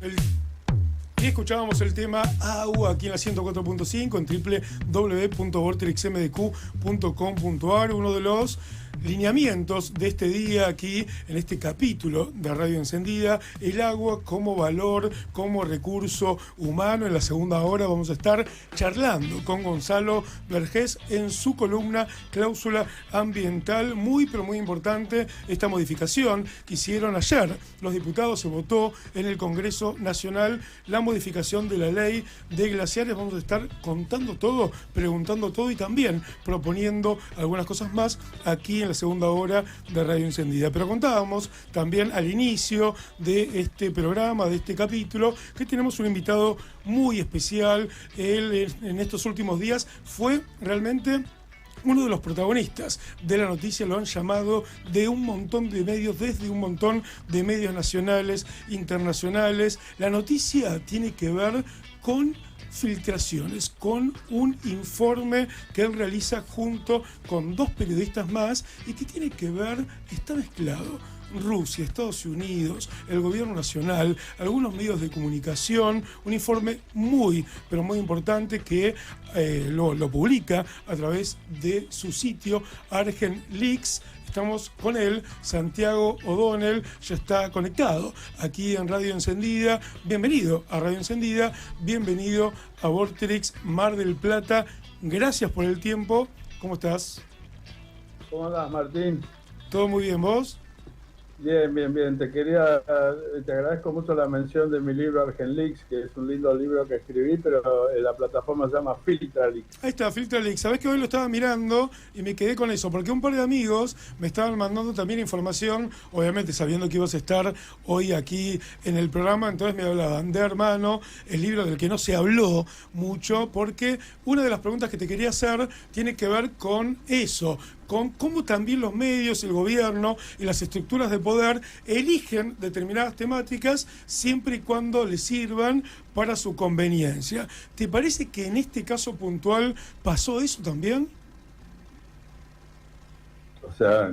El Y escuchábamos el tema Agua aquí en la 104.5 en www.vortexmdq.com.ar, uno de los lineamientos de este día aquí en este capítulo de Radio Encendida, el agua como valor, como recurso humano. En la segunda hora vamos a estar charlando con Gonzalo Vergés en su columna Cláusula Ambiental. Muy pero muy importante esta modificación que hicieron ayer los diputados. Se votó en el Congreso Nacional la modificación de la ley de glaciares. Vamos a estar contando todo, preguntando todo y también proponiendo algunas cosas más aquí en la segunda hora de Radio Encendida. Pero contábamos también al inicio de este programa, de este capítulo, que tenemos un invitado muy especial. Él en estos últimos días fue realmente uno de los protagonistas de la noticia. Lo han llamado de un montón de medios, desde un montón de medios nacionales, internacionales. La noticia tiene que ver con filtraciones, con un informe que él realiza junto con dos periodistas más y que tiene que ver, está mezclado Rusia, Estados Unidos, el gobierno nacional, algunos medios de comunicación, un informe muy, pero muy importante que lo publica a través de su sitio ArgenLeaks. Estamos con él, Santiago O'Donnell, ya está conectado aquí en Radio Encendida. Bienvenido a Radio Encendida, bienvenido a Vorterix Mar del Plata. Gracias por el tiempo. ¿Cómo estás? ¿Cómo andás, Martín? ¿Todo muy bien, vos? Bien. Te agradezco mucho la mención de mi libro ArgenLeaks, que es un lindo libro que escribí, pero la plataforma se llama FiltraLeaks. Ahí está, FiltraLeaks. Sabés que hoy lo estaba mirando y me quedé con eso, porque un par de amigos me estaban mandando también información, obviamente sabiendo que ibas a estar hoy aquí en el programa. Entonces me hablaban de Hermano, el libro del que no se habló mucho, porque una de las preguntas que te quería hacer tiene que ver con eso, con cómo también los medios, el gobierno y las estructuras de poder eligen determinadas temáticas siempre y cuando les sirvan para su conveniencia. ¿Te parece que en este caso puntual pasó eso también? O sea,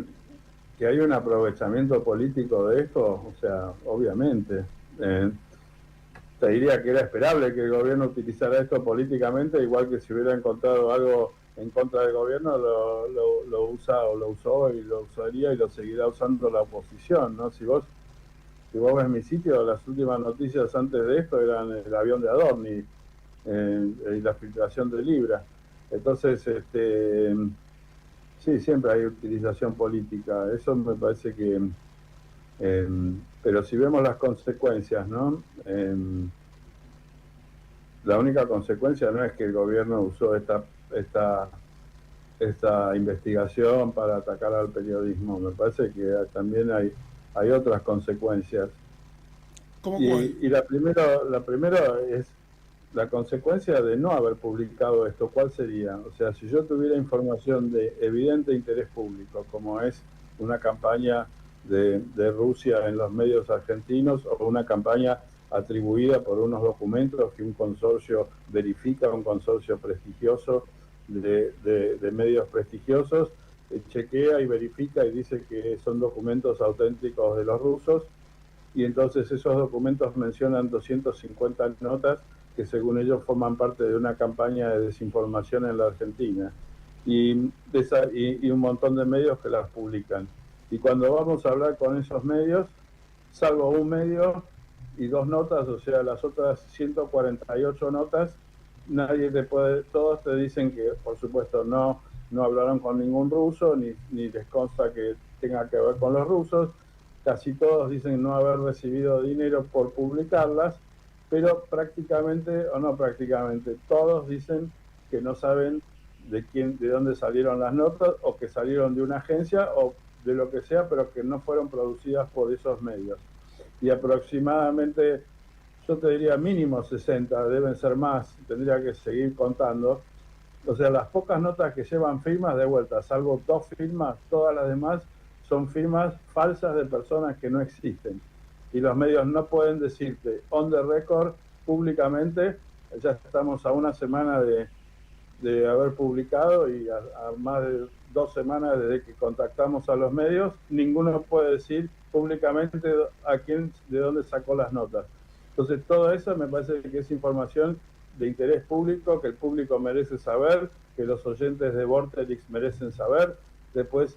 que hay un aprovechamiento político de esto, o sea, obviamente. Te diría que era esperable que el gobierno utilizara esto políticamente, igual que si hubiera encontrado algo en contra del gobierno, lo usó y lo usaría y lo seguirá usando la oposición, ¿no? Si vos ves mi sitio, las últimas noticias antes de esto eran el avión de Adorni y la filtración de Libra. Entonces, sí, siempre hay utilización política. Eso me parece que... pero si vemos las consecuencias, ¿no? La única consecuencia no es que el gobierno usó esta investigación para atacar al periodismo. Me parece que también hay otras consecuencias. ¿Cómo cuál? Y la primera es la consecuencia de no haber publicado esto. ¿Cuál sería? O sea, si yo tuviera información de evidente interés público, como es una campaña de Rusia en los medios argentinos o una campaña atribuida por unos documentos que un consorcio verifica, un consorcio prestigioso de medios prestigiosos, chequea y verifica y dice que son documentos auténticos de los rusos, y entonces esos documentos mencionan 250 notas que según ellos forman parte de una campaña de desinformación en la Argentina, y un montón de medios que las publican. Y cuando vamos a hablar con esos medios, salvo un medio y dos notas, o sea, las otras 148 notas, todos te dicen que, por supuesto, no hablaron con ningún ruso, ni les consta que tenga que ver con los rusos. Casi todos dicen no haber recibido dinero por publicarlas, pero todos dicen que no saben de dónde salieron las notas, o que salieron de una agencia o de lo que sea, pero que no fueron producidas por esos medios. Y aproximadamente, yo te diría mínimo 60, deben ser más, tendría que seguir contando. O sea, las pocas notas que llevan firmas, de vuelta, salvo 2 firmas, todas las demás son firmas falsas de personas que no existen. Y los medios no pueden decirte on the record, públicamente. Ya estamos a una semana de haber publicado y a más de 2 semanas desde que contactamos a los medios, ninguno puede decir públicamente de dónde sacó las notas. Entonces, todo eso me parece que es información de interés público, que el público merece saber, que los oyentes de Vorterix merecen saber. Después,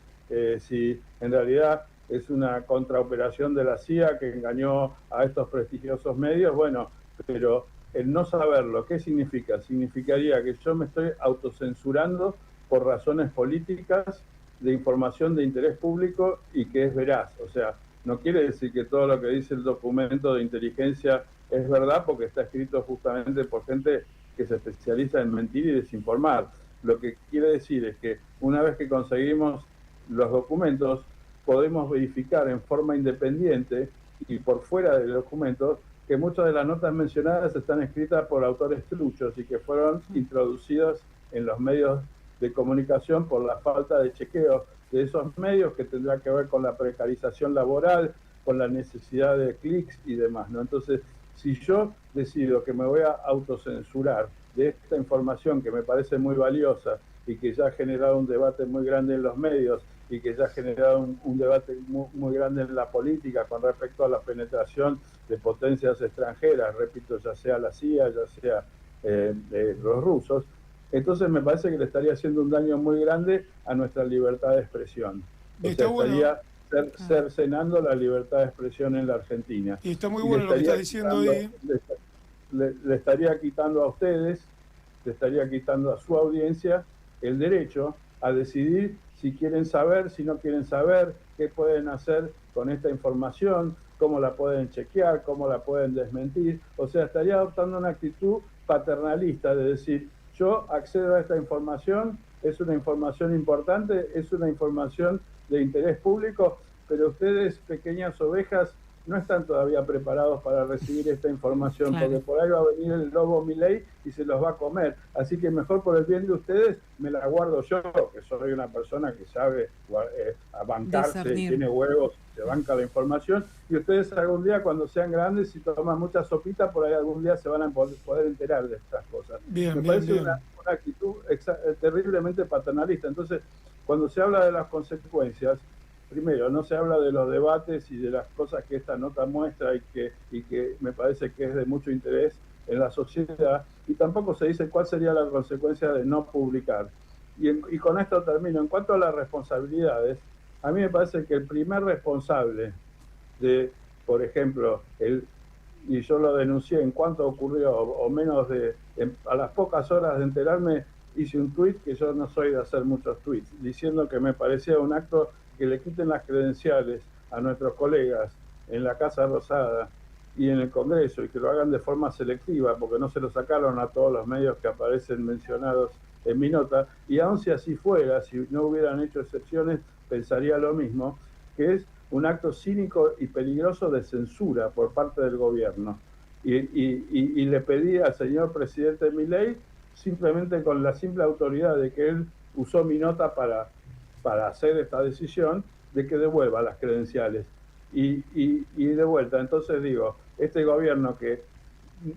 si en realidad es una contraoperación de la CIA que engañó a estos prestigiosos medios, bueno, pero el no saberlo, ¿qué significa? Significaría que yo me estoy autocensurando por razones políticas de información de interés público y que es veraz. O sea, no quiere decir que todo lo que dice el documento de inteligencia es verdad, porque está escrito justamente por gente que se especializa en mentir y desinformar. Lo que quiere decir es que una vez que conseguimos los documentos, podemos verificar en forma independiente y por fuera de los documentos que muchas de las notas mencionadas están escritas por autores truchos y que fueron introducidas en los medios de comunicación por la falta de chequeo de esos medios, que tendrá que ver con la precarización laboral, con la necesidad de clics y demás, ¿no? Entonces, si yo decido que me voy a autocensurar de esta información que me parece muy valiosa y que ya ha generado un debate muy grande en los medios y que ya ha generado un debate muy grande en la política con respecto a la penetración de potencias extranjeras, repito, ya sea la CIA, ya sea los rusos, entonces me parece que le estaría haciendo un daño muy grande a nuestra libertad de expresión. O sea, estaría cercenando la libertad de expresión en la Argentina. Y está muy bueno lo que está diciendo ahí. Le estaría quitando a ustedes, le estaría quitando a su audiencia el derecho a decidir si quieren saber, si no quieren saber, qué pueden hacer con esta información, cómo la pueden chequear, cómo la pueden desmentir. O sea, estaría adoptando una actitud paternalista de decir, yo accedo a esta información, es una información importante, es una información de interés público, pero ustedes, pequeñas ovejas, no están todavía preparados para recibir esta información, claro, porque por ahí va a venir el lobo Milei y se los va a comer. Así que mejor por el bien de ustedes me la guardo yo, que soy una persona que sabe bancarse, tiene huevos, se banca la información, y ustedes algún día cuando sean grandes y toman mucha sopita, por ahí algún día se van a poder enterar de estas cosas. Me parece una actitud terriblemente paternalista. Entonces, cuando se habla de las consecuencias, primero, no se habla de los debates y de las cosas que esta nota muestra y que me parece que es de mucho interés en la sociedad, y tampoco se dice cuál sería la consecuencia de no publicar. Y con esto termino. En cuanto a las responsabilidades, a mí me parece que el primer responsable de, por ejemplo, y yo lo denuncié en cuanto ocurrió, o menos a las pocas horas de enterarme, hice un tuit, que yo no soy de hacer muchos tuits, diciendo que me parecía un acto que le quiten las credenciales a nuestros colegas en la Casa Rosada y en el Congreso, y que lo hagan de forma selectiva, porque no se lo sacaron a todos los medios que aparecen mencionados en mi nota, y aun si así fuera, si no hubieran hecho excepciones, pensaría lo mismo, que es un acto cínico y peligroso de censura por parte del gobierno. Y le pedí al señor presidente Milei, simplemente con la simple autoridad de que él usó mi nota para hacer esta decisión, de que devuelva las credenciales. Y de vuelta, entonces digo, este gobierno que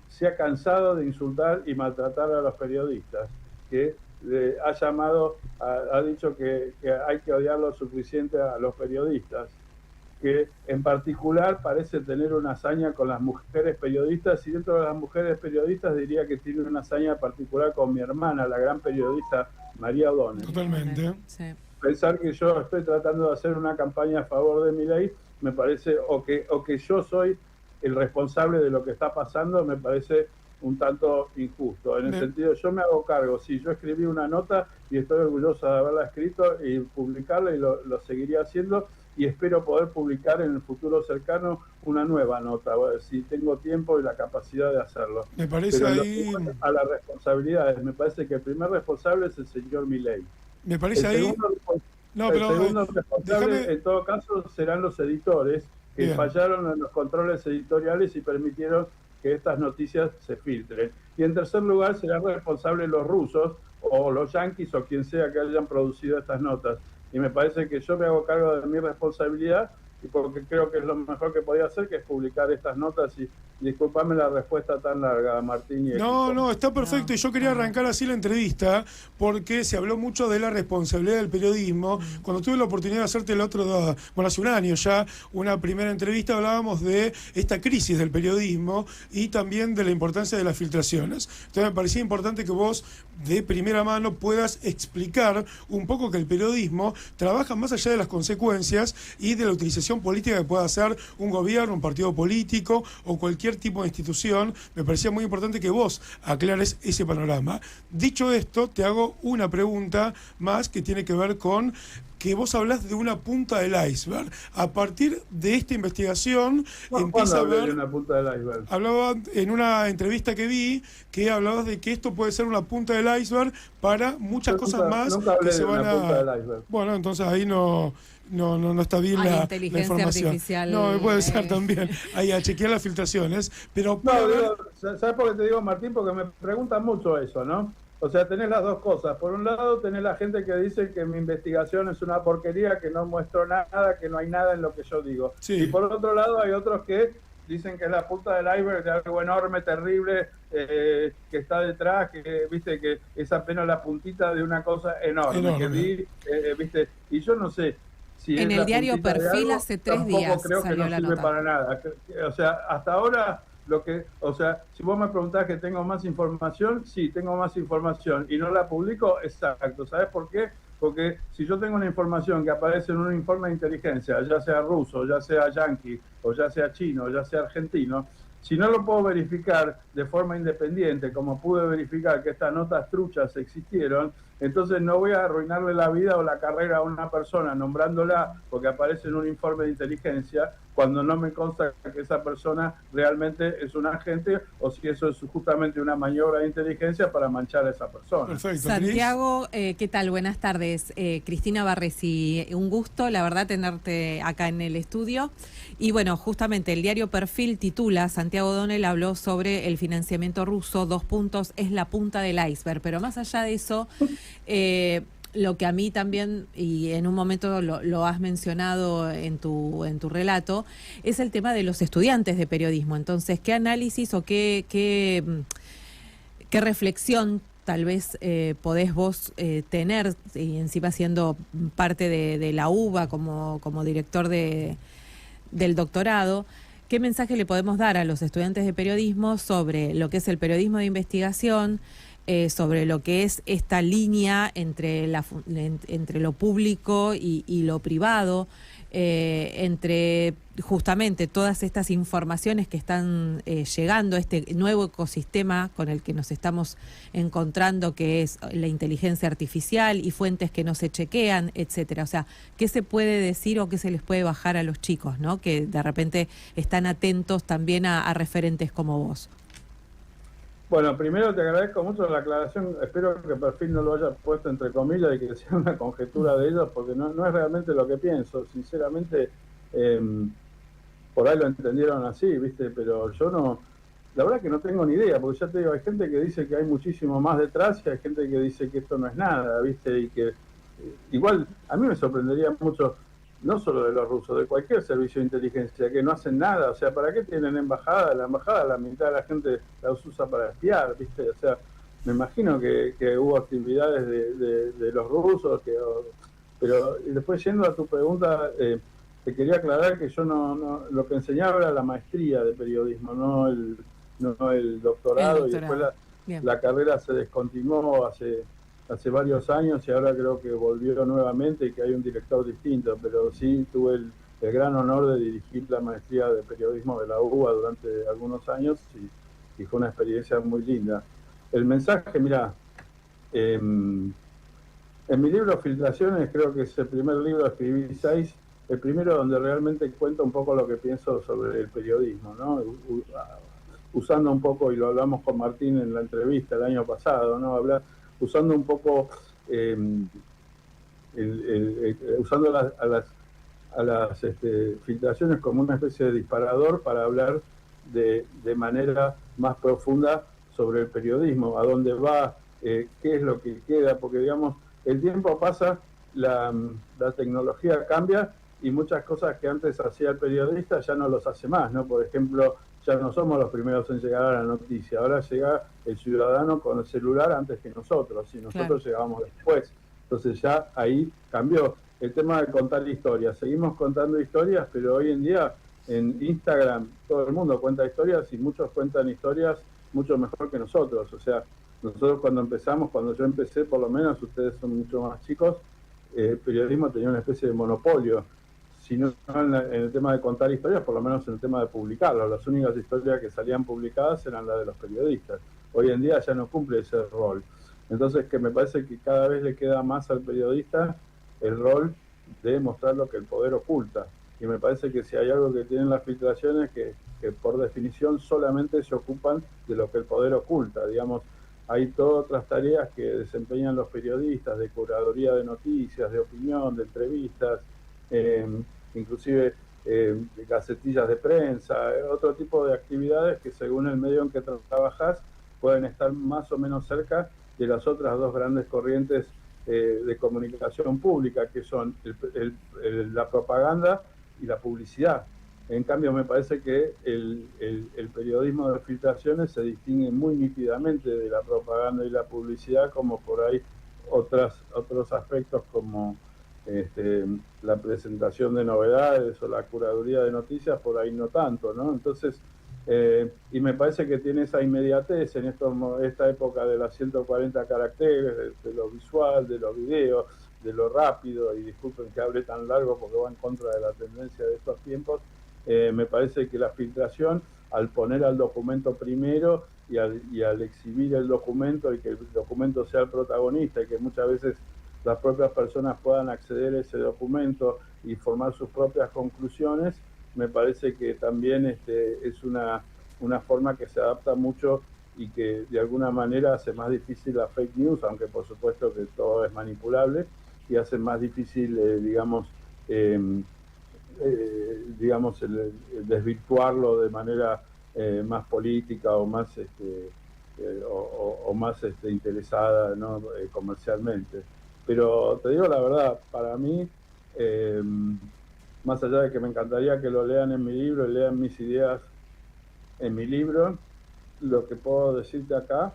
se ha cansado de insultar y maltratar a los periodistas, que ha llamado, ha dicho que hay que odiar lo suficiente a los periodistas, que en particular parece tener una hazaña con las mujeres periodistas, y dentro de las mujeres periodistas diría que tiene una hazaña particular con mi hermana, la gran periodista María O'Donnell. Totalmente. Sí. Pensar que yo estoy tratando de hacer una campaña a favor de Milei, me parece, o que yo soy el responsable de lo que está pasando, me parece un tanto injusto. En el sentido, yo me hago cargo, sí, yo escribí una nota y estoy orgullosa de haberla escrito y publicarla, y lo seguiría haciendo, y espero poder publicar en el futuro cercano una nueva nota, si tengo tiempo y la capacidad de hacerlo. Me parece. Pero ahí a las responsabilidades, me parece que el primer responsable es el señor Milei. Me parece ahí. El segundo responsable, en todo caso, serán los editores que fallaron en los controles editoriales y permitieron que estas noticias se filtren. Y en tercer lugar, serán responsables los rusos o los yanquis o quien sea que hayan producido estas notas. Y me parece que yo me hago cargo de mi responsabilidad y porque creo que es lo mejor que podía hacer, que es publicar estas notas. Y disculpame la respuesta tan larga, Martín. No, está perfecto. Y yo quería arrancar así la entrevista porque se habló mucho de la responsabilidad del periodismo. Cuando tuve la oportunidad de hacerte hace un año ya, una primera entrevista, hablábamos de esta crisis del periodismo y también de la importancia de las filtraciones. Entonces me parecía importante que vos de primera mano puedas explicar un poco que el periodismo trabaja más allá de las consecuencias y de la utilización política que pueda hacer un gobierno, un partido político o cualquier tipo de institución. Me parecía muy importante que vos aclares ese panorama. Dicho esto, te hago una pregunta más que tiene que ver con que vos hablás de una punta del iceberg. A partir de esta investigación empieza a ver... de una punta del iceberg? Hablaba en una entrevista que vi que hablabas de que esto puede ser una punta del iceberg para muchas cosas más que se van a... Punta del iceberg. Bueno, entonces ahí no está bien la información. Artificial, no, puede ser también. Ahí a chequear las filtraciones. Pero ¿sabes por qué te digo, Martín? Porque me preguntan mucho eso, ¿no? O sea, tenés las dos cosas. Por un lado, tenés la gente que dice que mi investigación es una porquería, que no muestro nada, que no hay nada en lo que yo digo. Sí. Y por otro lado, hay otros que dicen que es la punta del iceberg de algo enorme, terrible, que está detrás, que viste que es apenas la puntita de una cosa enorme. Que vi, viste, y yo no sé si en es el diario Perfil algo, hace 3 días creo que no sirve para nada. O sea, hasta ahora... si vos me preguntás que tengo más información, sí, tengo más información y no la publico, exacto. ¿Sabés por qué? Porque si yo tengo una información que aparece en un informe de inteligencia, ya sea ruso, ya sea yanqui, o ya sea chino, ya sea argentino, si no lo puedo verificar de forma independiente, como pude verificar que estas notas truchas existieron, entonces no voy a arruinarle la vida o la carrera a una persona nombrándola porque aparece en un informe de inteligencia, cuando no me consta que esa persona realmente es un agente o si eso es justamente una maniobra de inteligencia para manchar a esa persona. Perfecto. Santiago, ¿qué tal? Buenas tardes. Cristina Barresi, un gusto, la verdad, tenerte acá en el estudio. Y bueno, justamente el diario Perfil titula, Santiago O'Donnell habló sobre el financiamiento ruso, 2 puntos, es la punta del iceberg. Pero más allá de eso... lo que a mí también, y en un momento lo has mencionado en tu relato, es el tema de los estudiantes de periodismo. Entonces, ¿qué análisis o qué reflexión tal vez podés vos tener, y encima siendo parte de la UBA como director del doctorado? ¿Qué mensaje le podemos dar a los estudiantes de periodismo sobre lo que es el periodismo de investigación, sobre lo que es esta línea entre lo público y lo privado, entre justamente todas estas informaciones que están llegando, este nuevo ecosistema con el que nos estamos encontrando, que es la inteligencia artificial y fuentes que no se chequean, etcétera? O sea, ¿qué se puede decir o qué se les puede bajar a los chicos, ¿no? Que de repente están atentos también a referentes como vos. Bueno, primero te agradezco mucho la aclaración. Espero que Perfil no lo haya puesto entre comillas y que sea una conjetura de ellos, porque no es realmente lo que pienso. Sinceramente, por ahí lo entendieron así, ¿viste? Pero yo no... La verdad que no tengo ni idea, porque ya te digo, hay gente que dice que hay muchísimo más detrás y hay gente que dice que esto no es nada, ¿viste? Y que igual a mí me sorprendería mucho, no solo de los rusos, de cualquier servicio de inteligencia, que no hacen nada. O sea, ¿para qué tienen embajada? La embajada, la mitad de la gente la usa para espiar, ¿viste? O sea, me imagino que hubo actividades de los rusos, pero después yendo a tu pregunta, te quería aclarar que yo no lo que enseñaba era la maestría de periodismo, no el doctorado, y después la carrera se descontinuó hace varios años y ahora creo que volvió nuevamente y que hay un director distinto, pero sí tuve el gran honor de dirigir la maestría de periodismo de la UBA durante algunos años y fue una experiencia muy linda. El mensaje, mira, en mi libro Filtraciones, creo que es el primer libro, escribí 6, el primero donde realmente cuento un poco lo que pienso sobre el periodismo, ¿no? Usando un poco, y lo hablamos con Martín en la entrevista el año pasado, ¿no? Usando un poco, usando a las filtraciones como una especie de disparador para hablar de manera más profunda sobre el periodismo, a dónde va, qué es lo que queda, porque digamos, el tiempo pasa, la tecnología cambia y muchas cosas que antes hacía el periodista ya no los hace más, ¿no? Por ejemplo, ya no somos los primeros en llegar a la noticia, ahora llega el ciudadano con el celular antes que nosotros, y nosotros llegamos después. Entonces ya ahí cambió el tema de contar historias. Seguimos contando historias, pero hoy en día en Instagram todo el mundo cuenta historias y muchos cuentan historias mucho mejor que nosotros. O sea, nosotros cuando yo empecé, por lo menos, ustedes son mucho más chicos, el periodismo tenía una especie de monopolio, si no en el tema de contar historias, por lo menos en el tema de publicarlas. Las únicas historias que salían publicadas eran las de los periodistas. Hoy en día ya no cumple ese rol. Entonces, que me parece que cada vez le queda más al periodista el rol de mostrar lo que el poder oculta. Y me parece que si hay algo que tienen las filtraciones, que por definición solamente se ocupan de lo que el poder oculta. Digamos, hay todas otras tareas que desempeñan los periodistas, de curaduría de noticias, de opinión, de entrevistas, inclusive gacetillas de prensa, otro tipo de actividades que según el medio en que trabajas pueden estar más o menos cerca de las otras dos grandes corrientes de comunicación pública, que son la propaganda y la publicidad. En cambio, me parece que el periodismo de filtraciones se distingue muy nítidamente de la propaganda y la publicidad, como por ahí otros aspectos como la presentación de novedades o la curaduría de noticias, por ahí no tanto, ¿no? Entonces, y me parece que tiene esa inmediatez en esta época de las 140 caracteres, de lo visual, de los videos, de lo rápido, y disculpen que hable tan largo porque va en contra de la tendencia de estos tiempos. Me parece que la filtración, al poner al documento primero y al exhibir el documento y que el documento sea el protagonista y que muchas veces las propias personas puedan acceder a ese documento y formar sus propias conclusiones, me parece que también es una forma que se adapta mucho y que de alguna manera hace más difícil la fake news, aunque por supuesto que todo es manipulable, y hace más difícil, digamos, el desvirtuarlo de manera más política o más más interesada, ¿no? Comercialmente. Pero te digo la verdad, para mí, más allá de que me encantaría que lo lean en mi libro y lean mis ideas en mi libro, lo que puedo decirte acá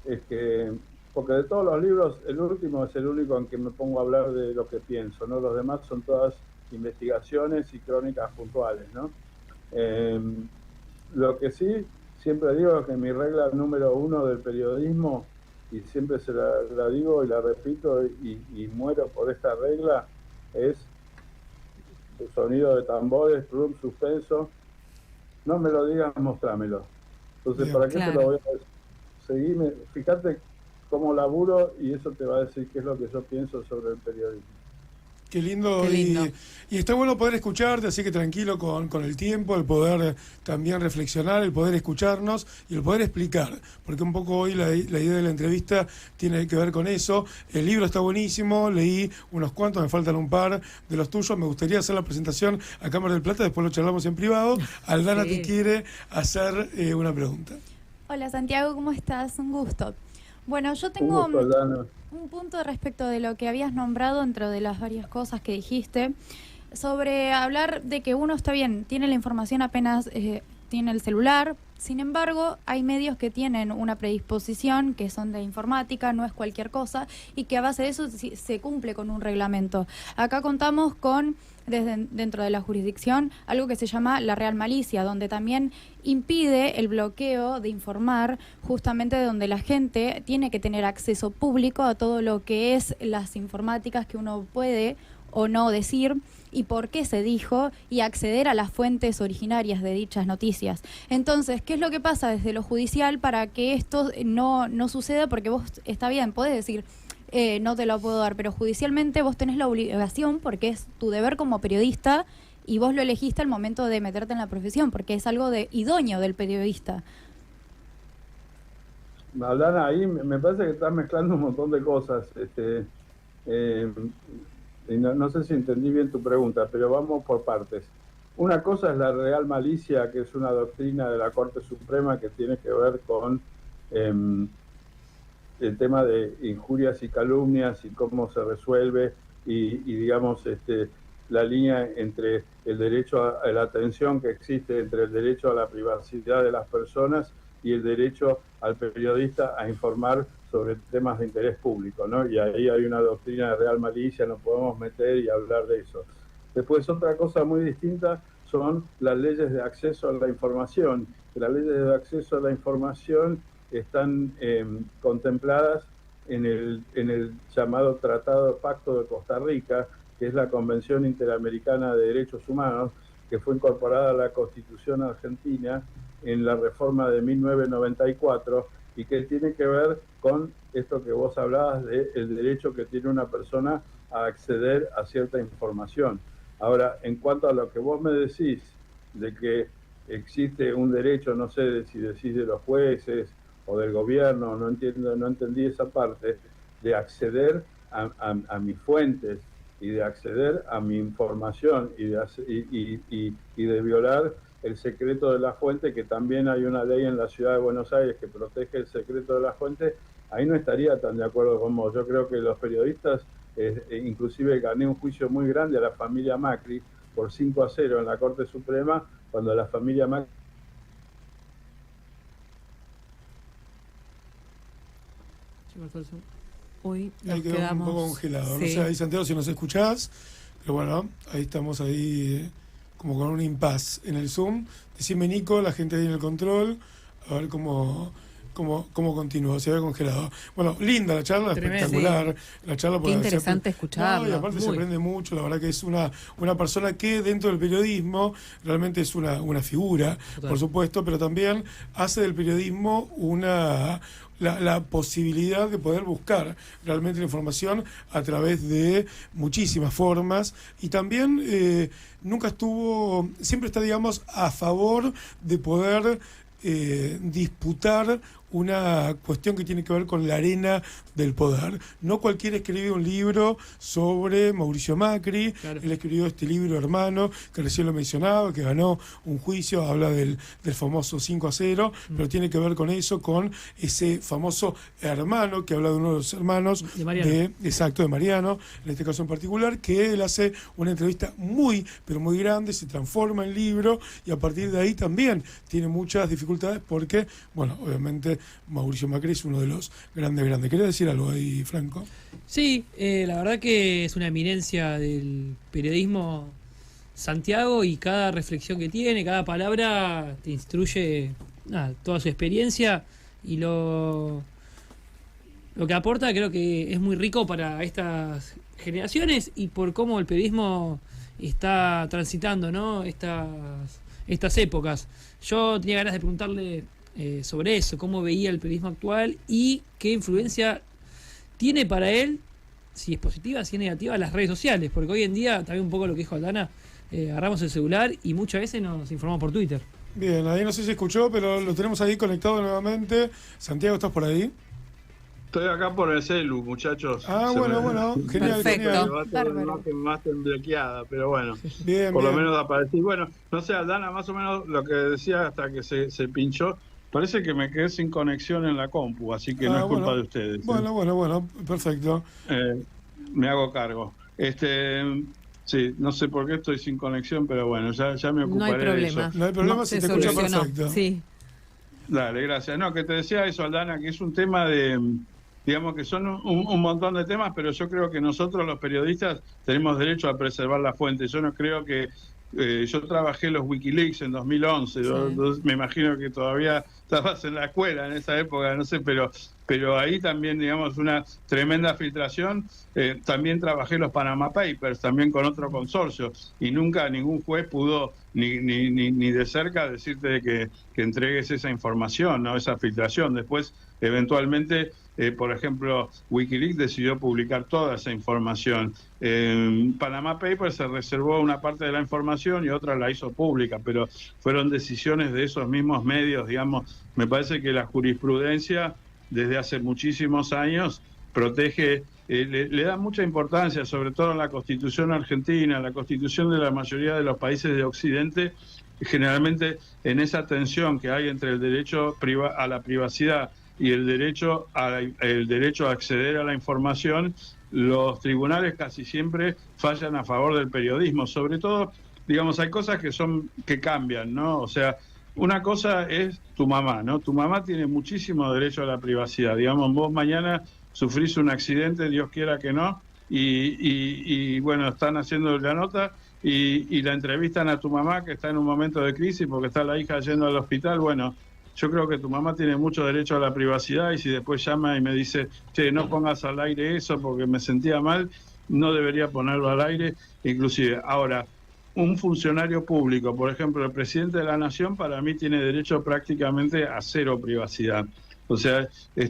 es que, porque de todos los libros, el último es el único en que me pongo a hablar de lo que pienso, ¿no? Los demás son todas investigaciones y crónicas puntuales, ¿no? Lo que sí siempre digo es que mi regla número 1 del periodismo, y siempre se la digo y la repito y muero por esta regla, es el sonido de tambores, plum, suspenso. No me lo digas, mostrámelo. Entonces, Bien, ¿para qué te lo voy a decir? Seguime, fíjate cómo laburo y eso te va a decir qué es lo que yo pienso sobre el periodismo. Qué lindo, Qué lindo. Y está bueno poder escucharte, así que tranquilo con el tiempo, el poder también reflexionar, el poder escucharnos y el poder explicar, porque un poco hoy la idea de la entrevista tiene que ver con eso. El libro está buenísimo, leí unos cuantos, me faltan un par de los tuyos, me gustaría hacer la presentación a Cámara del Plata, después lo charlamos en privado. Aldana te quiere hacer una pregunta. Hola Santiago, ¿cómo estás? Un gusto. Bueno, yo tengo un punto respecto de lo que habías nombrado entre de las varias cosas que dijiste, sobre hablar de que uno está bien, tiene la información apenas tiene el celular. Sin embargo, hay medios que tienen una predisposición, que son de informática, no es cualquier cosa, y que a base de eso se cumple con un reglamento. Acá contamos con, dentro de la jurisdicción, algo que se llama la real malicia, donde también impide el bloqueo de informar, justamente donde la gente tiene que tener acceso público a todo lo que es las informáticas que uno puede o no decir y por qué se dijo y acceder a las fuentes originarias de dichas noticias. Entonces, ¿qué es lo que pasa desde lo judicial para que esto no suceda? Porque vos, está bien, podés decir, no te lo puedo dar, pero judicialmente vos tenés la obligación, porque es tu deber como periodista y vos lo elegiste al momento de meterte en la profesión, porque es algo idóneo del periodista. Aldana, ahí me parece que estás mezclando un montón de cosas. Y no sé si entendí bien tu pregunta, pero vamos por partes. Una cosa es la real malicia, que es una doctrina de la Corte Suprema que tiene que ver con el tema de injurias y calumnias y cómo se resuelve y digamos, la línea entre el derecho a la atención que existe entre el derecho a la privacidad de las personas y el derecho al periodista a informar sobre temas de interés público, ¿no? Y ahí hay una doctrina de real malicia, no podemos meter y hablar de eso. Después, otra cosa muy distinta son las leyes de acceso a la información. Las leyes de acceso a la información están contempladas en el llamado Tratado Pacto de Costa Rica, que es la Convención Interamericana de Derechos Humanos, que fue incorporada a la Constitución Argentina en la reforma de 1994 y que tiene que ver con esto que vos hablabas del derecho que tiene una persona a acceder a cierta información. Ahora, en cuanto a lo que vos me decís, de que existe un derecho, no sé si decís de los jueces o del gobierno, no entendí esa parte, de acceder a mis fuentes y de acceder a mi información y de violar el secreto de la fuente, que también hay una ley en la ciudad de Buenos Aires que protege el secreto de la fuente. Ahí no estaría tan de acuerdo con vos. Yo creo que los periodistas, inclusive gané un juicio muy grande a la familia Macri por 5-0 en la Corte Suprema, cuando la familia Macri... Hoy ahí quedó un poco congelado. Sí. No sé, ahí Santiago, si nos escuchás, pero bueno, ahí estamos ahí como con un impasse en el Zoom. Decime, Nico, la gente ahí en el control, a ver cómo continúa, se había congelado. Bueno, linda la charla, tremendo, espectacular. Sí. La charla Qué interesante escucharlo. No, y aparte se aprende mucho, la verdad que es una persona que dentro del periodismo realmente es una figura, total, por supuesto, pero también hace del periodismo la posibilidad de poder buscar realmente la información a través de muchísimas formas, y también siempre está, digamos, a favor de poder disputar una cuestión que tiene que ver con la arena del poder. No cualquiera escribe un libro sobre Mauricio Macri, claro. Él escribió este libro, Hermano, que recién lo mencionaba, que ganó un juicio, habla del famoso 5-0, pero tiene que ver con eso, con ese famoso hermano, que habla de uno de los hermanos de Mariano, en este caso en particular, que él hace una entrevista muy, pero muy grande, se transforma en libro, y a partir de ahí también tiene muchas dificultades porque, bueno, obviamente Mauricio Macri es uno de los grandes. ¿Querés decir algo ahí, Franco? Sí, la verdad que es una eminencia del periodismo, Santiago, y cada reflexión que tiene, cada palabra te instruye toda su experiencia, y lo que aporta creo que es muy rico para estas generaciones y por cómo el periodismo está transitando, ¿no? estas épocas. Yo tenía ganas de preguntarle sobre eso, cómo veía el periodismo actual y qué influencia tiene para él, si es positiva, si es negativa, las redes sociales, porque hoy en día, también un poco lo que dijo Aldana, agarramos el celular y muchas veces nos informamos por Twitter. Bien, ahí no sé si escuchó, pero lo tenemos ahí conectado nuevamente. Santiago, ¿estás por ahí? Estoy acá por el celu, muchachos. Bueno, genial, perfecto. Genial. Más temblequeada, pero bueno, bien, por lo menos aparecí. Bueno, no sé, Aldana, más o menos lo que decía hasta que se pinchó. Parece que me quedé sin conexión en la compu, así que no es culpa de ustedes. Bueno, perfecto. Me hago cargo. Sí, no sé por qué estoy sin conexión, pero bueno, ya me ocuparé de eso. No hay problema, si te escucha perfecto. Sí. Dale, gracias. No, que te decía eso, Aldana, que es un tema digamos que son un montón de temas, pero yo creo que nosotros los periodistas tenemos derecho a preservar la fuente. Yo no creo que... yo trabajé en los Wikileaks en 2011, sí. Me imagino que todavía estabas en la escuela en esa época, no sé, pero ahí también, digamos, una tremenda filtración. También trabajé los Panama Papers, también con otro consorcio, y nunca ningún juez pudo ni de cerca decirte que entregues esa información, ¿no? Esa filtración. Después, eventualmente, por ejemplo, Wikileaks decidió publicar toda esa información. Panama Papers se reservó una parte de la información y otra la hizo pública, pero fueron decisiones de esos mismos medios, digamos. Me parece que la jurisprudencia desde hace muchísimos años protege, le da mucha importancia, sobre todo en la Constitución argentina, la Constitución de la mayoría de los países de Occidente, generalmente en esa tensión que hay entre el derecho a la privacidad y el derecho a acceder a la información, los tribunales casi siempre fallan a favor del periodismo, sobre todo, digamos, hay cosas que cambian, ¿no? O sea, una cosa es tu mamá, ¿no? Tu mamá tiene muchísimo derecho a la privacidad. Digamos, vos mañana sufrís un accidente, Dios quiera que no, y bueno, están haciendo la nota y la entrevistan a tu mamá que está en un momento de crisis porque está la hija yendo al hospital. Bueno, yo creo que tu mamá tiene mucho derecho a la privacidad y si después llama y me dice, che, no pongas al aire eso porque me sentía mal, no debería ponerlo al aire, inclusive. Ahora, un funcionario público, por ejemplo, el presidente de la Nación, para mí tiene derecho prácticamente a cero privacidad. O sea,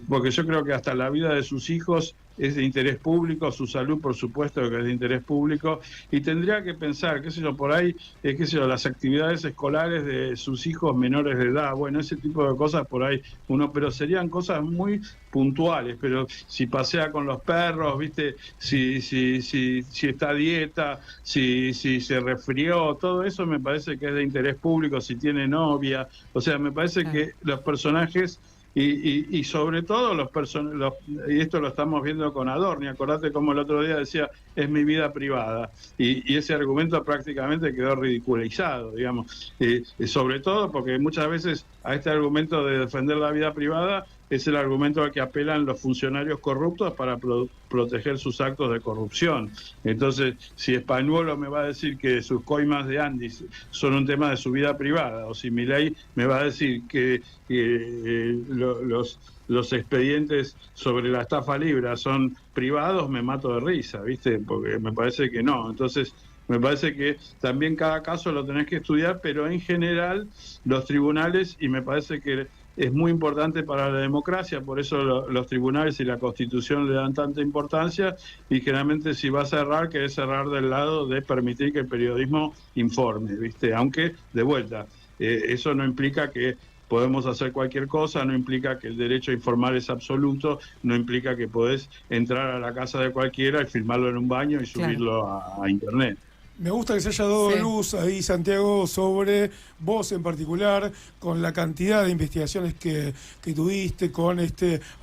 porque yo creo que hasta la vida de sus hijos es de interés público, su salud, por supuesto, que es de interés público, y tendría que pensar, qué sé yo, por ahí, qué sé yo, las actividades escolares de sus hijos menores de edad, bueno, ese tipo de cosas por ahí, pero serían cosas muy puntuales, pero si pasea con los perros, viste, si está a dieta, si se resfrió, todo eso me parece que es de interés público, si tiene novia, o sea, me parece que los personajes y sobre todo y esto lo estamos viendo con Adorni, acordate como el otro día decía, es mi vida privada, y ese argumento prácticamente quedó ridiculizado, digamos, sobre todo porque muchas veces a este argumento de defender la vida privada es el argumento al que apelan los funcionarios corruptos para proteger sus actos de corrupción. Entonces, si Españuelo me va a decir que sus coimas de Andis son un tema de su vida privada, o si Milei me va a decir que los expedientes sobre la estafa Libra son privados, me mato de risa, ¿viste? Porque me parece que no. Entonces, me parece que también cada caso lo tenés que estudiar, pero en general los tribunales, y me parece que es muy importante para la democracia, por eso los tribunales y la Constitución le dan tanta importancia, y generalmente si vas a errar, querés cerrar del lado de permitir que el periodismo informe, ¿viste? Aunque, de vuelta, eso no implica que podemos hacer cualquier cosa, no implica que el derecho a informar es absoluto, no implica que podés entrar a la casa de cualquiera y filmarlo en un baño y subirlo a internet. Me gusta que se haya dado luz ahí, Santiago, sobre vos en particular, con la cantidad de investigaciones que tuviste, con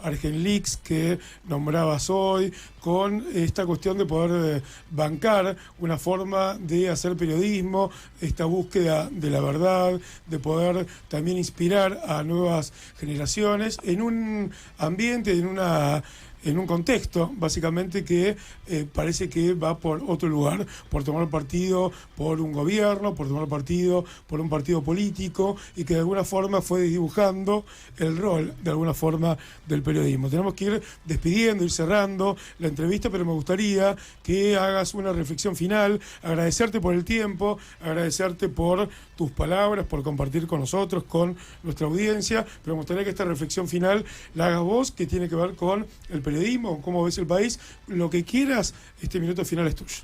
Argenleaks que nombrabas hoy, con esta cuestión de poder bancar una forma de hacer periodismo, esta búsqueda de la verdad, de poder también inspirar a nuevas generaciones en un ambiente, en un contexto, básicamente, que parece que va por otro lugar, por tomar partido por un gobierno, por tomar partido por un partido político, y que de alguna forma fue dibujando el rol, de alguna forma, del periodismo. Tenemos que ir despidiendo, ir cerrando la entrevista, pero me gustaría que hagas una reflexión final, agradecerte por el tiempo, agradecerte por tus palabras, por compartir con nosotros, con nuestra audiencia, pero me gustaría que esta reflexión final la hagas vos, que tiene que ver con el periodismo, cómo ves el país, lo que quieras, este minuto final es tuyo.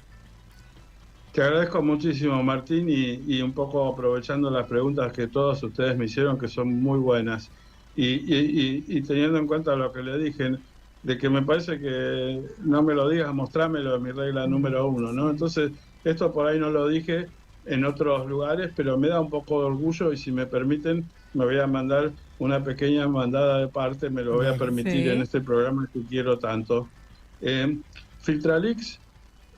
Te agradezco muchísimo, Martín, y un poco aprovechando las preguntas que todos ustedes me hicieron, que son muy buenas, y teniendo en cuenta lo que le dije, de que me parece que no me lo digas, mostrámelo, mi regla número 1, ¿no? Entonces, esto por ahí no lo dije en otros lugares, pero me da un poco de orgullo, y si me permiten, me voy a mandar una pequeña mandada de parte, me lo voy a permitir en este programa que quiero tanto. Filtraleaks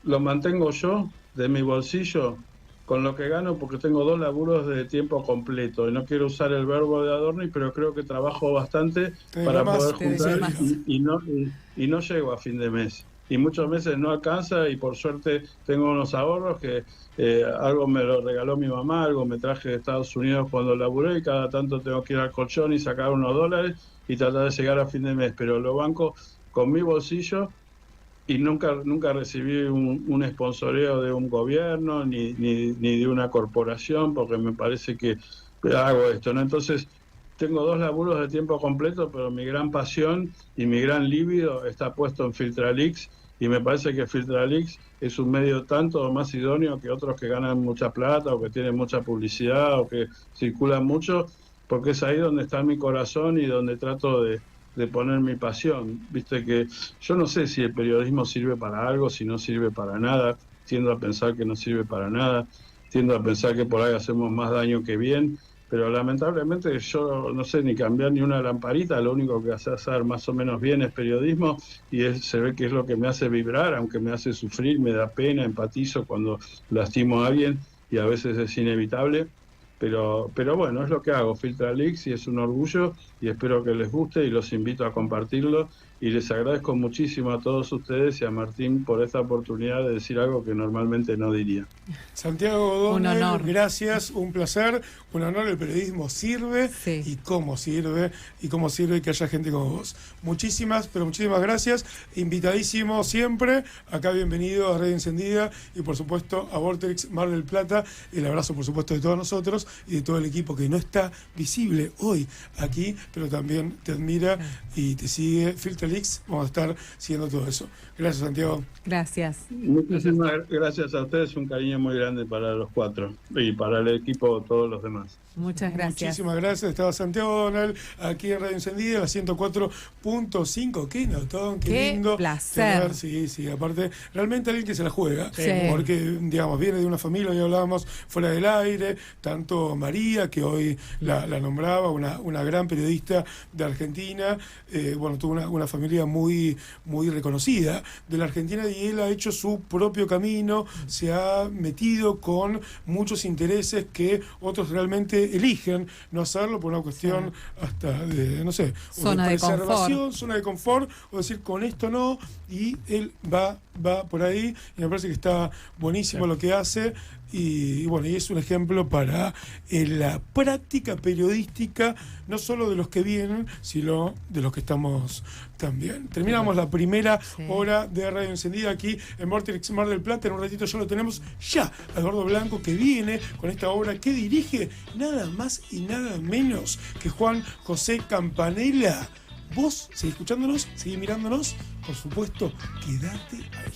lo mantengo yo de mi bolsillo con lo que gano, porque tengo 2 laburos de tiempo completo, y no quiero usar el verbo de Adorni, pero creo que trabajo bastante para poder juntar, y no llego a fin de mes, y muchos meses no alcanza, y por suerte tengo unos ahorros que algo me lo regaló mi mamá, algo me traje de Estados Unidos cuando laburé, y cada tanto tengo que ir al colchón y sacar unos dólares y tratar de llegar a fin de mes, pero lo banco con mi bolsillo, y nunca recibí un sponsoreo de un gobierno ni de una corporación, porque me parece que hago esto, ¿no? Entonces, tengo 2 laburos de tiempo completo, pero mi gran pasión y mi gran líbido está puesto en Filtraleaks, y me parece que Filtraleaks es un medio tanto o más idóneo que otros que ganan mucha plata, o que tienen mucha publicidad, o que circulan mucho, porque es ahí donde está mi corazón y donde trato de poner mi pasión. Viste que yo no sé si el periodismo sirve para algo, si no sirve para nada, tiendo a pensar que no sirve para nada, tiendo a pensar que por ahí hacemos más daño que bien, pero lamentablemente yo no sé ni cambiar ni una lamparita, lo único que sé hacer más o menos bien es periodismo, y se ve que es lo que me hace vibrar, aunque me hace sufrir, me da pena, empatizo cuando lastimo a alguien, y a veces es inevitable. Pero bueno, es lo que hago, Filtra Leaks, y es un orgullo, y espero que les guste, y los invito a compartirlo, y les agradezco muchísimo a todos ustedes y a Martín por esta oportunidad de decir algo que normalmente no diría. Santiago O'Donnell, un honor. Gracias, un placer, un honor. El periodismo sirve, sí. y cómo sirve que haya gente como vos. Muchísimas gracias, invitadísimo siempre, acá bienvenido a Radio Encendida, y por supuesto a Vorterix Mar del Plata. El abrazo por supuesto de todos nosotros y de todo el equipo que no está visible hoy aquí, pero también te admira y te sigue. Filtra Leaks, vamos a estar siguiendo todo eso. Gracias, Santiago. Gracias. Muchísimas gracias a ustedes, un cariño muy grande para los cuatro y para el equipo, todos los demás. Muchas gracias. Muchísimas gracias. Estaba Santiago O'Donnell aquí en Radio Encendida, la 104.5. Qué notón, qué lindo. Placer. Sí, aparte, realmente alguien que se la juega. Sí. Porque, digamos, viene de una familia, ya hablábamos fuera del aire, tanto María, que hoy la nombraba, una gran periodista de Argentina, tuvo una familia muy, muy reconocida de la Argentina, y él ha hecho su propio camino, se ha metido con muchos intereses que otros realmente eligen no hacerlo por una cuestión hasta de, no sé, zona de confort. Zona de confort, o decir con esto no, y él va por ahí, y me parece que está buenísimo lo que hace, y es un ejemplo para la práctica periodística, no solo de los que vienen, sino de los que estamos también. Terminamos la primera hora de Radio Encendida aquí en Vorterix Mar del Plata. En un ratito ya lo tenemos a Eduardo Blanco, que viene con esta obra que dirige nada más y nada menos que Juan José Campanella. Vos seguís escuchándonos, seguís mirándonos, por supuesto, quédate ahí.